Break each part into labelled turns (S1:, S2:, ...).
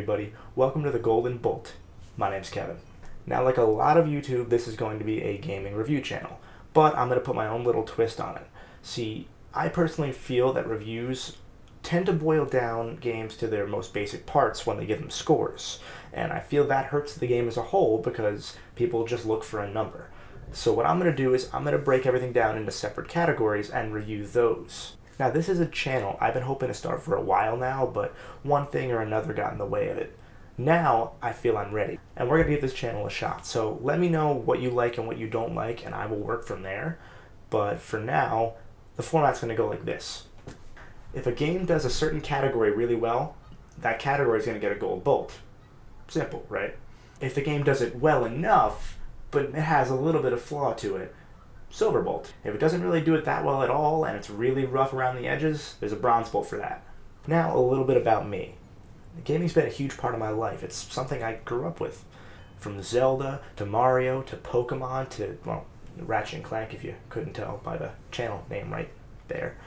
S1: everybody. Welcome to the Golden Bolt. My name's Kevin. Now, like a lot of YouTube, this is going to be a gaming review channel, but I'm going to put my own little twist on it. See, I personally feel that reviews tend to boil down games to their most basic parts when they give them scores, and I feel that hurts the game as a whole because people just look for a number. So what I'm going to do is I'm going to break everything down into separate categories and review those. Now, this is a channel I've been hoping to start for a while now, but one thing or another got in the way of it. Now, I feel I'm ready, and we're going to give this channel a shot. So let me know what you like and what you don't like, and I will work from there. But for now, the format's going to go like this. If a game does a certain category really well, that category is going to get a gold bolt. Simple, right? If the game does it well enough, but it has a little bit of flaw to it, silver bolt. If it doesn't really do it that well at all and it's really rough around the edges, there's a bronze bolt for that. Now, a little bit about me. Gaming's been a huge part of my life. It's something I grew up with. From Zelda to Mario to Pokemon to, well, Ratchet and Clank, if you couldn't tell by the channel name right there.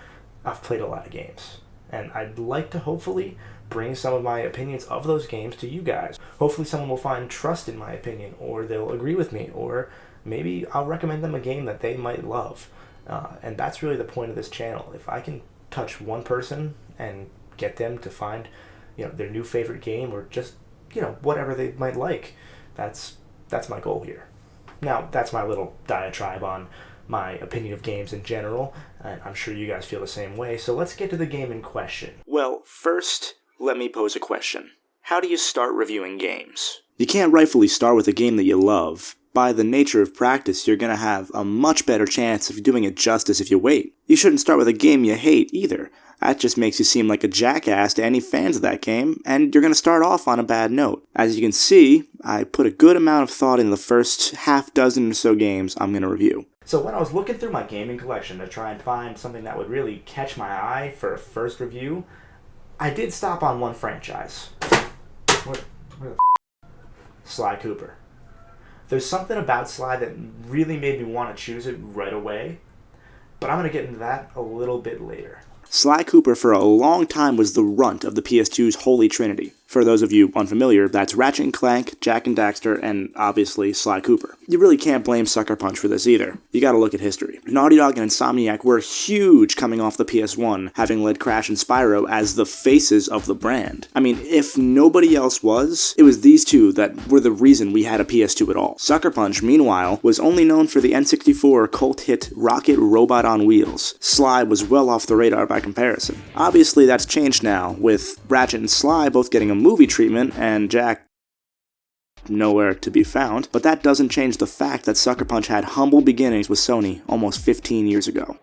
S1: I've played a lot of games, and I'd like to hopefully bring some of my opinions of those games to you guys. Hopefully someone will find trust in my opinion, or they'll agree with me, or maybe I'll recommend them a game that they might love. And that's really the point of this channel. If I can touch one person and get them to find, their new favorite game, or just, whatever they might like, that's my goal here. Now, that's my little diatribe on my opinion of games in general, and I'm sure you guys feel the same way, so let's get to the game in question. Well, first, let me pose a question. How do you start reviewing games?
S2: You can't rightfully start with a game that you love. By the nature of practice, you're going to have a much better chance of doing it justice if you wait. You shouldn't start with a game you hate either. That just makes you seem like a jackass to any fans of that game, and you're going to start off on a bad note. As you can see, I put a good amount of thought in the first half dozen or so games I'm going to review.
S1: So when I was looking through my gaming collection to try and find something that would really catch my eye for a first review, I did stop on one franchise. Where the Sly Cooper. There's something about Sly that really made me want to choose it right away, but I'm going to get into that a little bit later.
S2: Sly Cooper for a long time was the runt of the PS2's Holy Trinity. For those of you unfamiliar, that's Ratchet and Clank, Jak and Daxter, and obviously Sly Cooper. You really can't blame Sucker Punch for this either. You gotta look at history. Naughty Dog and Insomniac were huge coming off the PS1, having led Crash and Spyro as the faces of the brand. I mean, if nobody else was, it was these two that were the reason we had a PS2 at all. Sucker Punch, meanwhile, was only known for the N64 cult hit Rocket Robot on Wheels. Sly was well off the radar by comparison. Obviously, that's changed now, with Ratchet and Sly both getting a movie treatment and Jak nowhere to be found, but that doesn't change the fact that Sucker Punch had humble beginnings with Sony almost 15 years ago.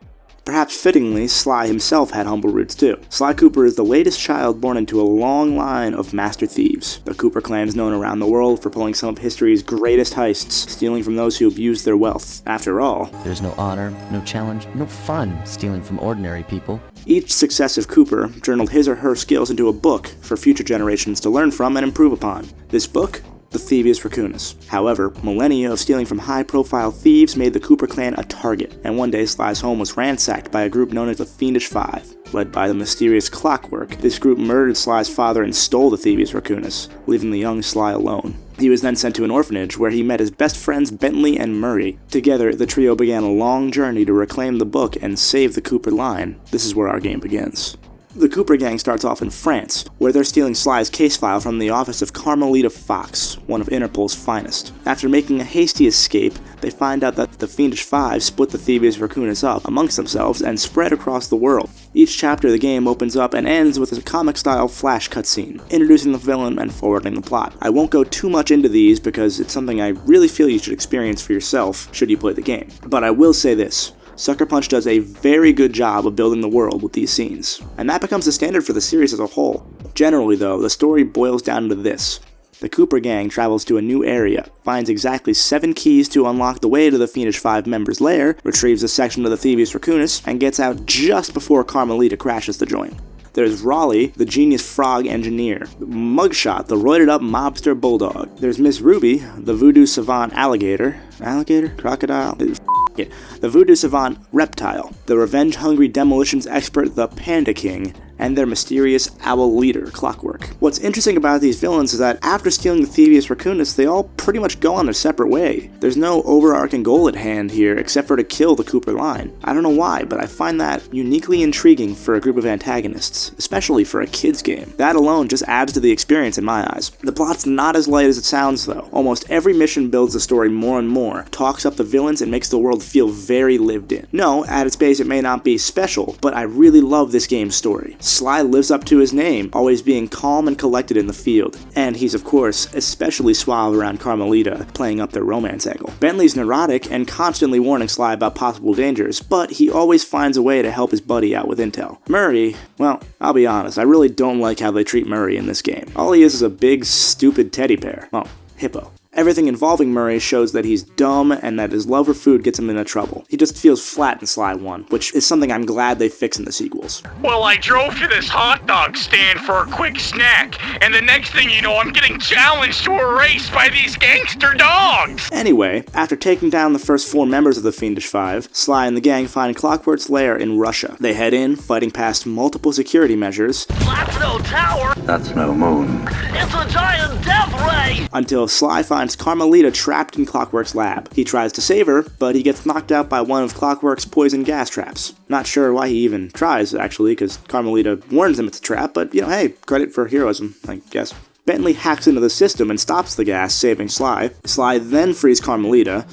S2: Perhaps fittingly, Sly himself had humble roots too. Sly Cooper is the latest child born into a long line of master thieves. The Cooper clan is known around the world for pulling some of history's greatest heists, stealing from those who abused their wealth. After all,
S3: there's no honor, no challenge, no fun stealing from ordinary people.
S2: Each successive Cooper journaled his or her skills into a book for future generations to learn from and improve upon. This book? The Thievius Raccoonus. However, millennia of stealing from high-profile thieves made the Cooper clan a target, and one day Sly's home was ransacked by a group known as the Fiendish Five. Led by the mysterious Clockwerk, this group murdered Sly's father and stole the Thievius Raccoonus, leaving the young Sly alone. He was then sent to an orphanage where he met his best friends Bentley and Murray. Together, the trio began a long journey to reclaim the book and save the Cooper line. This is where our game begins. The Cooper gang starts off in France, where they're stealing Sly's case file from the office of Carmelita Fox, one of Interpol's finest. After making a hasty escape, they find out that the Fiendish Five split the Thievius Raccoonus up amongst themselves and spread across the world. Each chapter of the game opens up and ends with a comic-style flash cutscene, introducing the villain and forwarding the plot. I won't go too much into these because it's something I really feel you should experience for yourself should you play the game. But I will say this. Sucker Punch does a very good job of building the world with these scenes, and that becomes the standard for the series as a whole. Generally though, the story boils down to this. The Cooper gang travels to a new area, finds exactly 7 keys to unlock the way to the Fiendish Five members' lair, retrieves a section of the Thievius Raccoonus, and gets out just before Carmelita crashes the joint. There's Raleigh, the genius frog engineer. Mugshot, the roided-up mobster bulldog. There's Miss Ruby, the voodoo savant alligator. Alligator? Crocodile? The voodoo savant reptile. The revenge-hungry demolitions expert, the Panda King. and their mysterious owl leader, Clockwerk. What's interesting about these villains is that after stealing the Thievius Raccoonus, they all pretty much go on their separate way. There's no overarching goal at hand here except for to kill the Cooper line. I don't know why, but I find that uniquely intriguing for a group of antagonists, especially for a kid's game. That alone just adds to the experience in my eyes. The plot's not as light as it sounds though. Almost every mission builds the story more and more, talks up the villains, and makes the world feel very lived in. No, at its base it may not be special, but I really love this game's story. Sly lives up to his name, always being calm and collected in the field, and he's of course especially suave around Carmelita, playing up their romance angle. Bentley's neurotic and constantly warning Sly about possible dangers, but he always finds a way to help his buddy out with intel. Murray, well, I'll be honest, I really don't like how they treat Murray in this game. All he is a big, stupid teddy bear. Well, hippo. Everything involving Murray shows that he's dumb and that his love for food gets him into trouble. He just feels flat in Sly 1, which is something I'm glad they fix in the sequels.
S4: Well, I drove to this hot dog stand for a quick snack, and the next thing you know, I'm getting challenged to a race by these gangster dogs!
S2: Anyway, after taking down the first 4 members of the Fiendish Five, Sly and the gang find Clockwerk's lair in Russia. They head in, fighting past multiple security measures.
S4: That's no tower!
S5: That's no moon.
S4: It's a giant death ray!
S2: Until Sly finds Carmelita trapped in Clockwerk's lab. He tries to save her, but he gets knocked out by one of Clockwerk's poison gas traps. Not sure why he even tries, actually, because Carmelita warns him it's a trap, but, hey, credit for heroism, I guess. Bentley hacks into the system and stops the gas, saving Sly. Sly then frees Carmelita.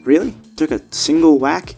S2: Really? Took a single whack?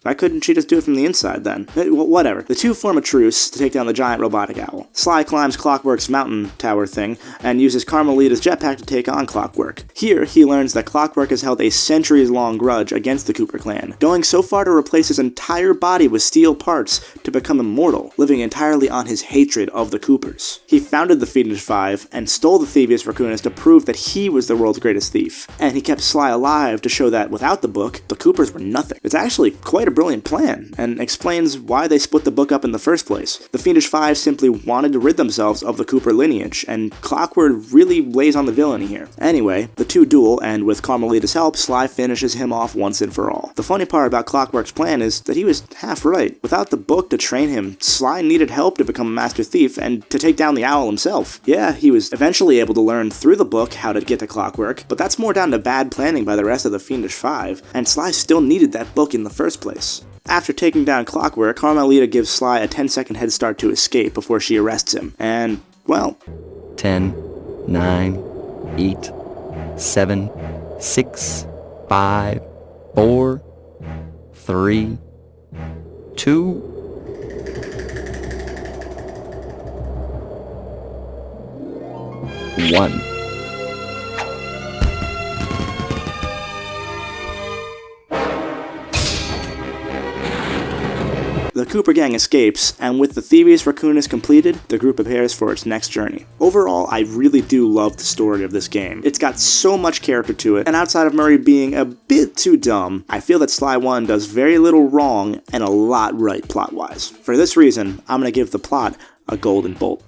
S2: Why couldn't she just do it from the inside then? Whatever. The two form a truce to take down the giant robotic owl. Sly climbs Clockwerk's mountain tower thing and uses Carmelita's jetpack to take on Clockwerk. Here, he learns that Clockwerk has held a centuries-long grudge against the Cooper clan, going so far to replace his entire body with steel parts to become immortal, living entirely on his hatred of the Coopers. He founded the Fiendish Five and stole the Thievius Raccoonus to prove that he was the world's greatest thief. And he kept Sly alive to show that without the book, the Coopers were nothing. It's actually quite a brilliant plan, and explains why they split the book up in the first place. The Fiendish Five simply wanted to rid themselves of the Cooper lineage, and Clockwerk really lays on the villainy here. Anyway, the two duel, and with Carmelita's help, Sly finishes him off once and for all. The funny part about Clockwerk's plan is that he was half right. Without the book to train him, Sly needed help to become a master thief and to take down the owl himself. Yeah, he was eventually able to learn through the book how to get to Clockwerk, but that's more down to bad planning by the rest of the Fiendish Five, and Sly still needed that book in the first place. After taking down Clockwerk, Carmelita gives Sly a 10-second head start to escape before she arrests him, and, well...
S3: 10, 9, 8, 7, 6, 5, 4, 3, 2, 1.
S2: The Cooper gang escapes, and with the Thievius Raccoonus completed, the group prepares for its next journey. Overall, I really do love the story of this game. It's got so much character to it, and outside of Murray being a bit too dumb, I feel that Sly 1 does very little wrong and a lot right plot-wise. For this reason, I'm going to give the plot a golden bolt.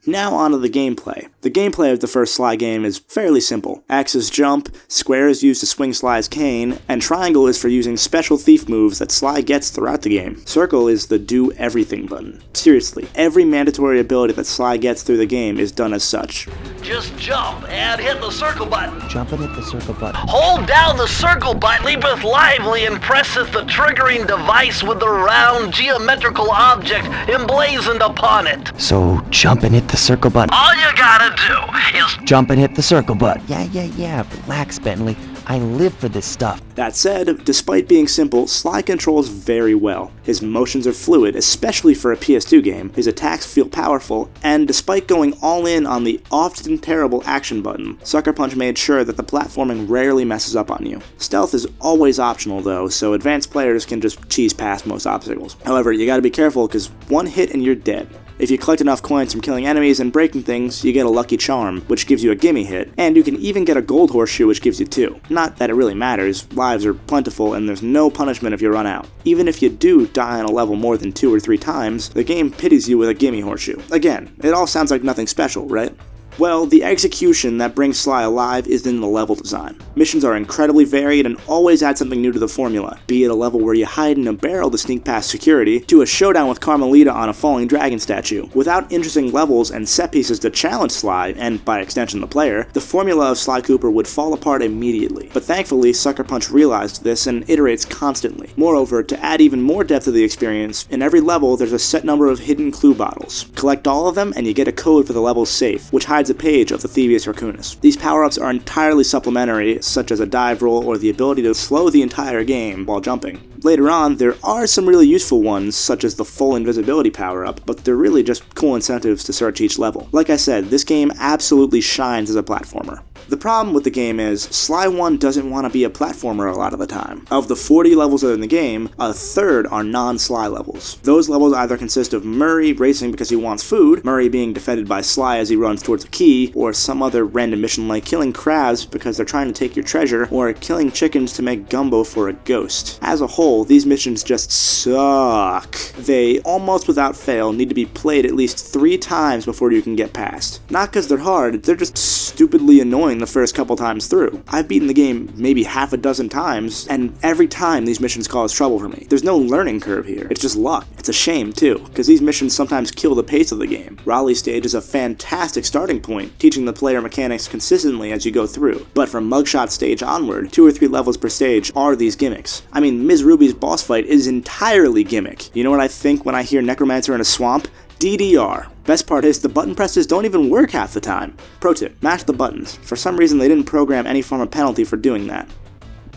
S2: Now onto the gameplay. The gameplay of the first Sly game is fairly simple. X is jump, square is used to swing Sly's cane, and triangle is for using special thief moves that Sly gets throughout the game. Circle is the do everything button. Seriously, every mandatory ability that Sly gets through the game is done as such.
S4: Just jump and hit the circle button.
S3: Jump and hit the circle button.
S4: Hold down the circle button, leapeth lively, and presseth the triggering device with the round geometrical object emblazoned upon it.
S3: So jump and hit the circle button.
S4: All you gotta do is
S3: Jump and hit the circle button. Yeah. Relax, Bentley. I live for this stuff.
S2: That said, despite being simple, Sly controls very well. His motions are fluid, especially for a PS2 game, his attacks feel powerful, and despite going all in on the often terrible action button, Sucker Punch made sure that the platforming rarely messes up on you. Stealth is always optional though, so advanced players can just cheese past most obstacles. However, you gotta be careful because one hit and you're dead. If you collect enough coins from killing enemies and breaking things, you get a lucky charm, which gives you a gimme hit, and you can even get a gold horseshoe, which gives you 2. Not that it really matters, lives are plentiful and there's no punishment if you run out. Even if you do die on a level more than 2 or 3 times, the game pities you with a gimme horseshoe. Again, it all sounds like nothing special, right? Well, the execution that brings Sly alive is in the level design. Missions are incredibly varied and always add something new to the formula, be it a level where you hide in a barrel to sneak past security, to a showdown with Carmelita on a falling dragon statue. Without interesting levels and set pieces to challenge Sly, and by extension the player, the formula of Sly Cooper would fall apart immediately. But thankfully, Sucker Punch realized this and iterates constantly. Moreover, to add even more depth to the experience, in every level there's a set number of hidden clue bottles. Collect all of them and you get a code for the level's safe, which hides a page of the Thievius Raccoonus. These power-ups are entirely supplementary, such as a dive roll or the ability to slow the entire game while jumping. Later on, there are some really useful ones, such as the full invisibility power-up, but they're really just cool incentives to search each level. Like I said, this game absolutely shines as a platformer. The problem with the game is, Sly 1 doesn't want to be a platformer a lot of the time. Of the 40 levels that are in the game, a third are non-Sly levels. Those levels either consist of Murray racing because he wants food, Murray being defended by Sly as he runs towards a key, or some other random mission like killing crabs because they're trying to take your treasure, or killing chickens to make gumbo for a ghost. As a whole, these missions just suck. They, almost without fail, need to be played at least 3 times before you can get past. Not because they're hard, they're just stupidly annoying the first couple times through. I've beaten the game maybe half a dozen times, and every time these missions cause trouble for me. There's no learning curve here, it's just luck. It's a shame too, because these missions sometimes kill the pace of the game. Raleigh's stage is a fantastic starting point, teaching the player mechanics consistently as you go through, but from Mugshot stage onward, 2 or 3 levels per stage are these gimmicks. I mean, Ms. Ruby's boss fight is entirely gimmick. You know what I think when I hear Necromancer in a swamp? DDR. Best part is, the button presses don't even work half the time. Pro tip, mash the buttons. For some reason they didn't program any form of penalty for doing that.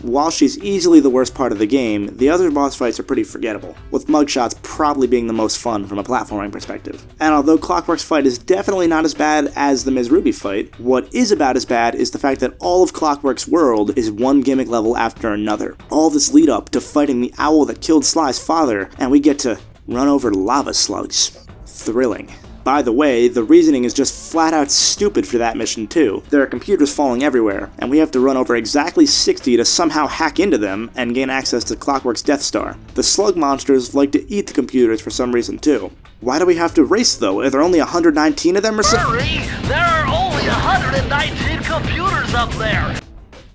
S2: While she's easily the worst part of the game, the other boss fights are pretty forgettable, with Mugshots probably being the most fun from a platforming perspective. And although Clockwerk's fight is definitely not as bad as the Ms. Ruby fight, what is about as bad is the fact that all of Clockwerk's world is one gimmick level after another. All this lead up to fighting the owl that killed Sly's father, and we get to run over lava slugs. Thrilling. By the way, the reasoning is just flat out stupid for that mission too. There are computers falling everywhere, and we have to run over exactly 60 to somehow hack into them and gain access to Clockwerk's Death Star. The slug monsters like to eat the computers for some reason too. Why do we have to race though? Are there only 119 of them or something?
S4: Hurry! There are only 119 computers up there!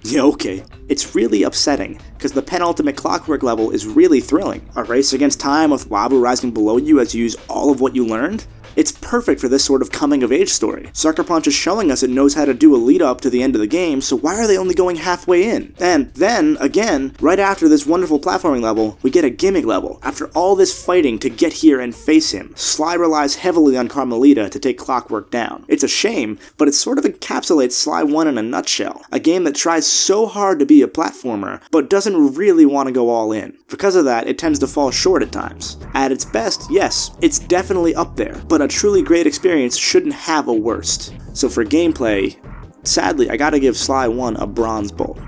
S2: Yeah, okay. It's really upsetting, because the penultimate Clockwerk level is really thrilling. A race against time with lava rising below you as you use all of what you learned? It's perfect for this sort of coming-of-age story. Sucker Punch is showing us it knows how to do a lead-up to the end of the game, so why are they only going halfway in? And then, again, right after this wonderful platforming level, we get a gimmick level. After all this fighting to get here and face him, Sly relies heavily on Carmelita to take Clockwerk down. It's a shame, but it sort of encapsulates Sly 1 in a nutshell. A game that tries so hard to be a platformer, but doesn't really want to go all in. Because of that, it tends to fall short at times. At its best, yes, it's definitely up there, but a truly great experience shouldn't have a worst. So for gameplay, sadly, I gotta give Sly 1 a bronze bolt.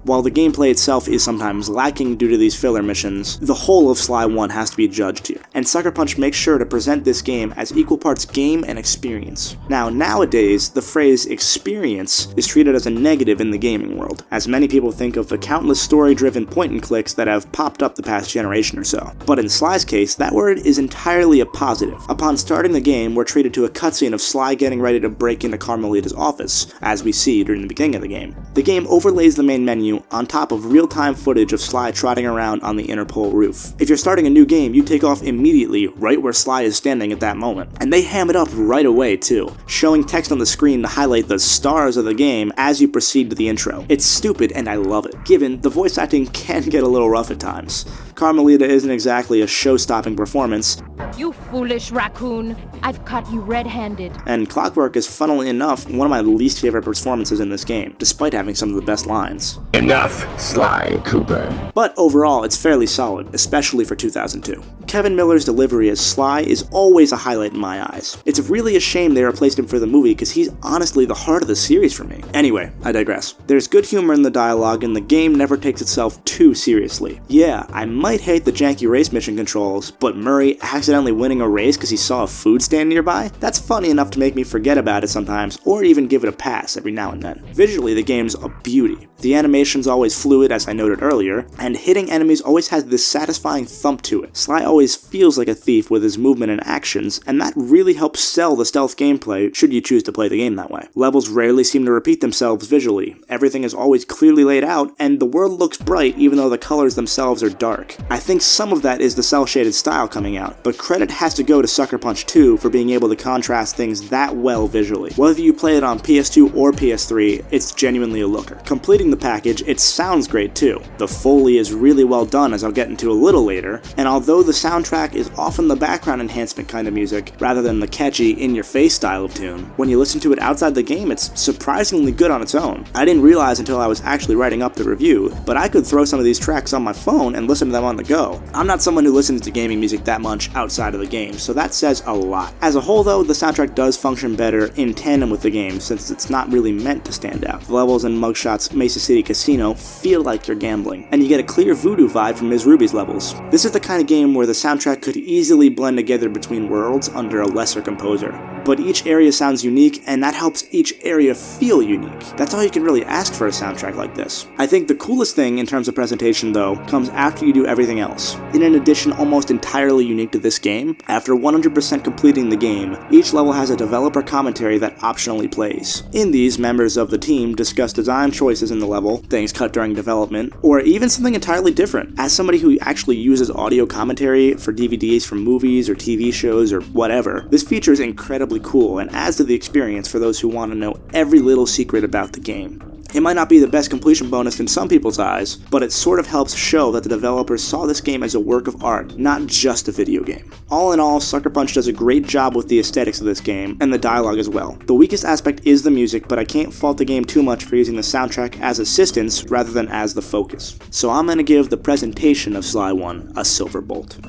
S2: While the gameplay itself is sometimes lacking due to these filler missions, the whole of Sly 1 has to be judged here, and Sucker Punch makes sure to present this game as equal parts game and experience. Now, nowadays, the phrase experience is treated as a negative in the gaming world, as many people think of the countless story-driven point-and-clicks that have popped up the past generation or so. But in Sly's case, that word is entirely a positive. Upon starting the game, we're treated to a cutscene of Sly getting ready to break into Carmelita's office, as we see during the beginning of the game. The game overlays the main menu on top of real-time footage of Sly trotting around on the Interpol roof. If you're starting a new game, you take off immediately right where Sly is standing at that moment. And they ham it up right away too, showing text on the screen to highlight the stars of the game as you proceed to the intro. It's stupid and I love it, given the voice acting can get a little rough at times. Carmelita isn't exactly a show-stopping performance.
S5: You foolish raccoon, I've caught you red-handed.
S2: And Clockwerk is, funnily enough, one of my least favorite performances in this game, despite having some of the best lines.
S6: Enough, Sly Cooper.
S2: But overall, it's fairly solid, especially for 2002. Kevin Miller's delivery as Sly is always a highlight in my eyes. It's really a shame they replaced him for the movie, because he's honestly the heart of the series for me. Anyway, I digress. There's good humor in the dialogue, and the game never takes itself too seriously. Yeah, I might hate the janky race mission controls, but Murray accidentally winning a race because he saw a food stand nearby? That's funny enough to make me forget about it sometimes, or even give it a pass every now and then. Visually, the game's a beauty. The animation's always fluid, as I noted earlier, and hitting enemies always has this satisfying thump to it. Sly always feels like a thief with his movement and actions, and that really helps sell the stealth gameplay should you choose to play the game that way. Levels rarely seem to repeat themselves visually. Everything is always clearly laid out, and the world looks bright even though the colors themselves are dark. I think some of that is the cel-shaded style coming out, but credit has to go to Sucker Punch 2 for being able to contrast things that well visually. Whether you play it on PS2 or PS3, it's genuinely a looker. Completing the package, it sounds great too. The Foley is really well done, as I'll get into a little later, and although the soundtrack is often the background enhancement kind of music, rather than the catchy, in-your-face style of tune, when you listen to it outside the game, it's surprisingly good on its own. I didn't realize until I was actually writing up the review, but I could throw some of these tracks on my phone and listen to them on the go. I'm not someone who listens to gaming music that much outside of the game, so that says a lot. As a whole though, the soundtrack does function better in tandem with the game, since it's not really meant to stand out. The levels in Mugshot's Mesa City Casino feel like you're gambling, and you get a clear Voodoo vibe from Ms. Ruby's levels. This is the kind of game where the soundtrack could easily blend together between worlds under a lesser composer. But each area sounds unique, and that helps each area feel unique. That's all you can really ask for a soundtrack like this. I think the coolest thing in terms of presentation though comes after you do everything else. In an addition almost entirely unique to this game, after 100% completing the game, each level has a developer commentary that optionally plays. In these, members of the team discuss design choices in the level, things cut during development, or even something entirely different. As somebody who actually uses audio commentary for DVDs from movies or TV shows or whatever, this feature is incredibly cool and adds to the experience for those who want to know every little secret about the game. It might not be the best completion bonus in some people's eyes, but it sort of helps show that the developers saw this game as a work of art, not just a video game. All in all, Sucker Punch does a great job with the aesthetics of this game, and the dialogue as well. The weakest aspect is the music, but I can't fault the game too much for using the soundtrack as assistance rather than as the focus. So I'm going to give the presentation of Sly 1 a silver bolt.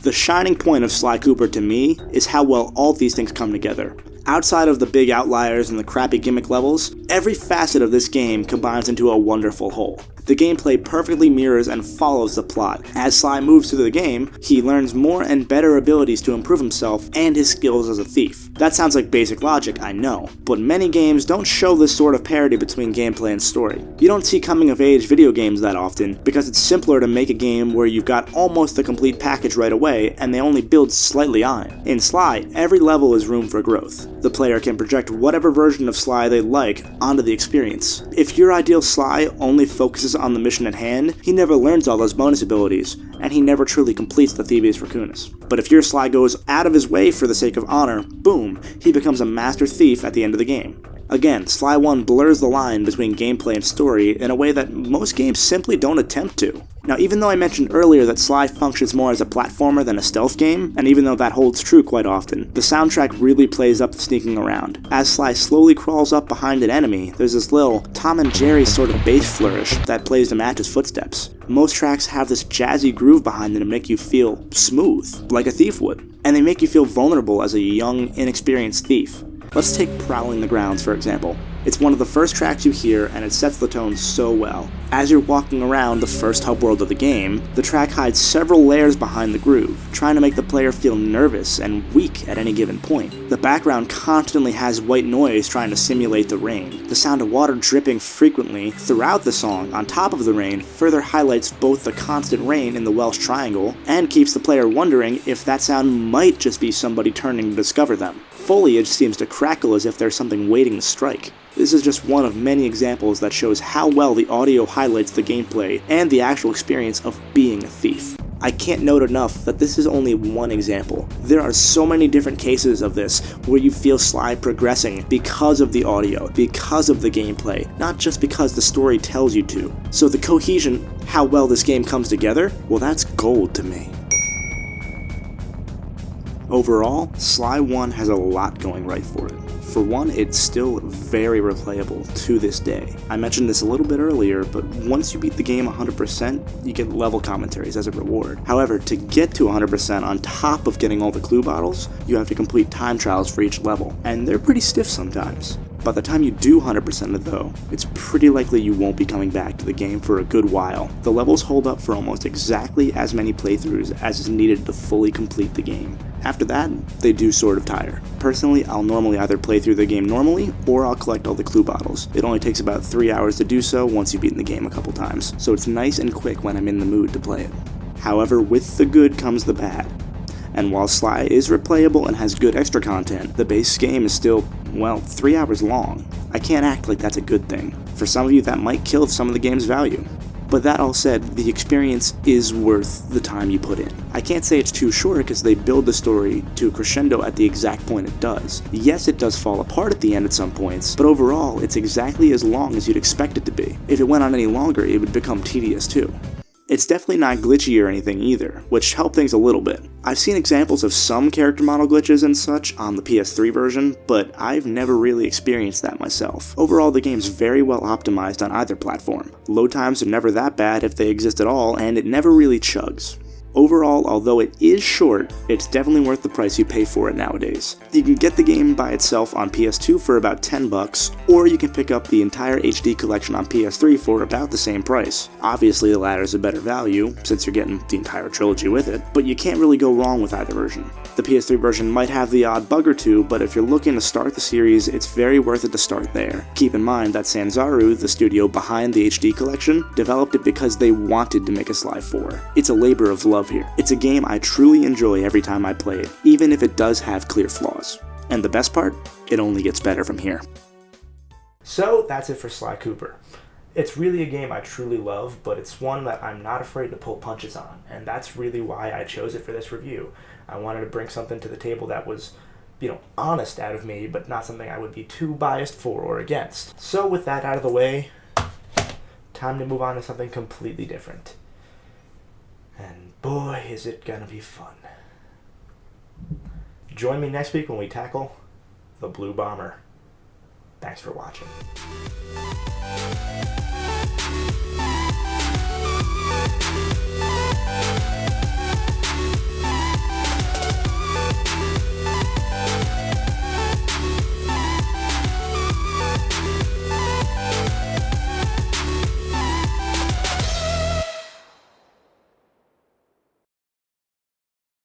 S2: The shining point of Sly Cooper to me is how well all these things come together. Outside of the big outliers and the crappy gimmick levels, every facet of this game combines into a wonderful whole. The gameplay perfectly mirrors and follows the plot. As Sly moves through the game, he learns more and better abilities to improve himself and his skills as a thief. That sounds like basic logic, I know, but many games don't show this sort of parity between gameplay and story. You don't see coming-of-age video games that often, because it's simpler to make a game where you've got almost the complete package right away and they only build slightly on it. In Sly, every level is room for growth. The player can project whatever version of Sly they like onto the experience. If your ideal Sly only focuses on the mission at hand, he never learns all those bonus abilities, and he never truly completes the Thievius Raccoonus. But if your Sly goes out of his way for the sake of honor, boom, he becomes a master thief at the end of the game. Again, Sly 1 blurs the line between gameplay and story in a way that most games simply don't attempt to. Now, even though I mentioned earlier that Sly functions more as a platformer than a stealth game, and even though that holds true quite often, the soundtrack really plays up the sneaking around. As Sly slowly crawls up behind an enemy, there's this little Tom and Jerry sort of bass flourish that plays to match his footsteps. Most tracks have this jazzy groove behind them to make you feel smooth, like a thief would, and they make you feel vulnerable as a young, inexperienced thief. Let's take Prowling the Grounds, for example. It's one of the first tracks you hear, and it sets the tone so well. As you're walking around the first hub world of the game, the track hides several layers behind the groove, trying to make the player feel nervous and weak at any given point. The background constantly has white noise trying to simulate the rain. The sound of water dripping frequently throughout the song on top of the rain further highlights both the constant rain in the Welsh Triangle and keeps the player wondering if that sound might just be somebody turning to discover them. Foliage seems to crackle as if there's something waiting to strike. This is just one of many examples that shows how well the audio highlights the gameplay and the actual experience of being a thief. I can't note enough that this is only one example. There are so many different cases of this where you feel Sly progressing because of the audio, because of the gameplay, not just because the story tells you to. So the cohesion, how well this game comes together, well, that's gold to me. Overall, Sly 1 has a lot going right for it. For one, it's still very replayable to this day. I mentioned this a little bit earlier, but once you beat the game 100%, you get level commentaries as a reward. However, to get to 100% on top of getting all the clue bottles, you have to complete time trials for each level, and they're pretty stiff sometimes. By the time you do 100% it though, it's pretty likely you won't be coming back to the game for a good while. The levels hold up for almost exactly as many playthroughs as is needed to fully complete the game. After that, they do sort of tire. Personally, I'll normally either play through the game normally, or I'll collect all the clue bottles. It only takes about 3 hours to do so once you've beaten the game a couple times, so it's nice and quick when I'm in the mood to play it. However, with the good comes the bad. And while Sly is replayable and has good extra content, the base game is still, well, 3 hours long. I can't act like that's a good thing. For some of you, that might kill some of the game's value. But that all said, the experience is worth the time you put in. I can't say it's too short because they build the story to a crescendo at the exact point it does. Yes, it does fall apart at the end at some points, but overall, it's exactly as long as you'd expect it to be. If it went on any longer, it would become tedious too. It's definitely not glitchy or anything either, which helped things a little bit. I've seen examples of some character model glitches and such on the PS3 version, but I've never really experienced that myself. Overall, the game's very well optimized on either platform. Load times are never that bad if they exist at all, and it never really chugs. Overall, although it is short, it's definitely worth the price you pay for it nowadays. You can get the game by itself on PS2 for about $10, or you can pick up the entire HD collection on PS3 for about the same price. Obviously, the latter is a better value, since you're getting the entire trilogy with it, but you can't really go wrong with either version. The PS3 version might have the odd bug or two, but if you're looking to start the series, it's very worth it to start there. Keep in mind that Sanzaru, the studio behind the HD collection, developed it because they wanted to make a Sly 4. It's a labor of love here. It's a game I truly enjoy every time I play it, even if it does have clear flaws. And the best part? It only gets better from here.
S1: So that's it for Sly Cooper. It's really a game I truly love, but it's one that I'm not afraid to pull punches on, and that's really why I chose it for this review. I wanted to bring something to the table that was, honest out of me, but not something I would be too biased for or against. So with that out of the way, time to move on to something completely different. And boy, is it gonna be fun. Join me next week when we tackle the Blue Bomber. Thanks for watching.